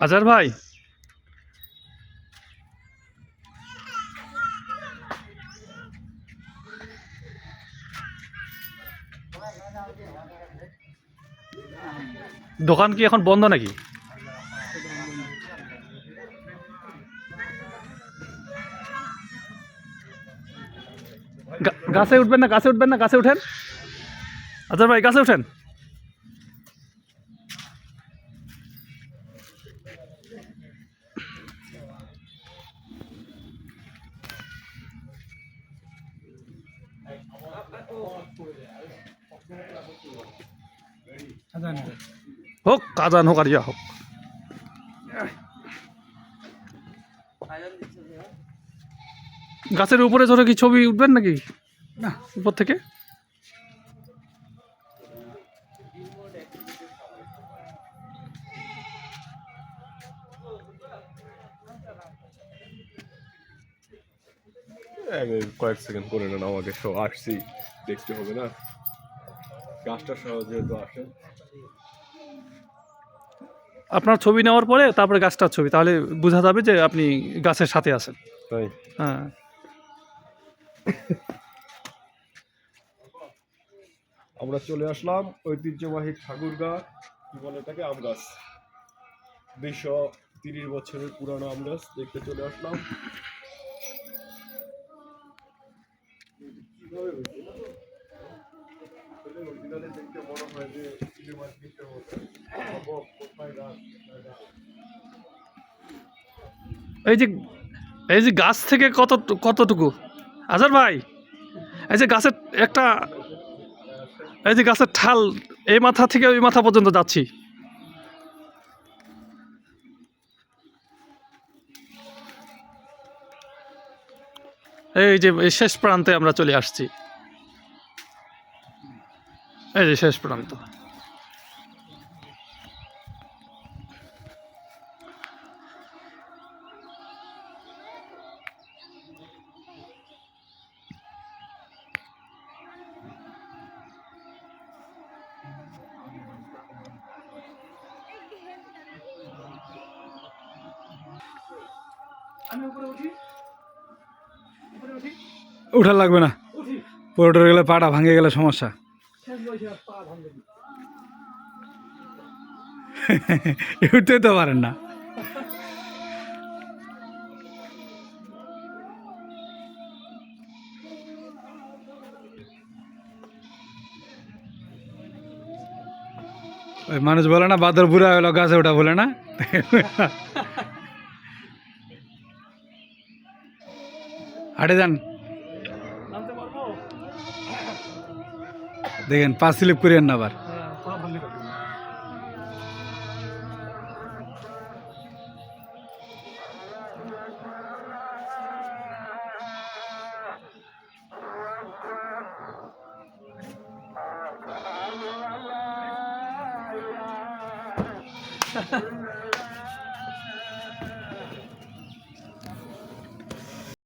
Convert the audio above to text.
আজহার ভাই, দোকান কি এখন বন্ধ নাকি? গাছে উঠবেন না, গাছে উঠবেন না, গাছে উঠেন। আজহার ভাই গাছে উঠেন। হোক কাজান হোক আর ইয়া হোক। গাছের উপরে চড়ে কি ছবি উঠবেন নাকি? না, উপর থেকে। কয়েক সেকেন্ড করে নেন, আমাকে সব আসছি দেখতে হবে না, গাছটা সহ যেহেতু আসেন। আপনার ছবি নেওয়ার পরে তারপরে গাছটার ছবি, তাহলে বোঝা যাবে যে আপনি গাছের সাথে আছেন। তাই হ্যাঁ, আমরা চলে আসলাম ঐতিহ্যবাহী ঠাকুরগাঁ, কি বলে এটাকে, আম গাছ। 230 বছরের পুরানো আম গাছ দেখতে চলে আসলাম। দেখতে মনে হয় যে এই যে এই যে গাছ থেকে কতটুকু আজহার ভাই, এই যে গাছের একটা, এই যে গাছের ঠাল, এই মাথা থেকে ওই মাথা পর্যন্ত যাচ্ছি। এই যে এই শেষ প্রান্তে আমরা চলে আসছি, এই যে শেষ প্রান্ত। উঠা লাগবে না, পরে গেলে পাটা ভাঙে গেলে সমস্যা। উঠতে তো পারেন না। ওই মানুষ বলে না, বাদর বুড়া হলো গাছে ওঠা বলে না। হাঁটে যান, দেখেন পা স্লিপ করিয়েন না আবার।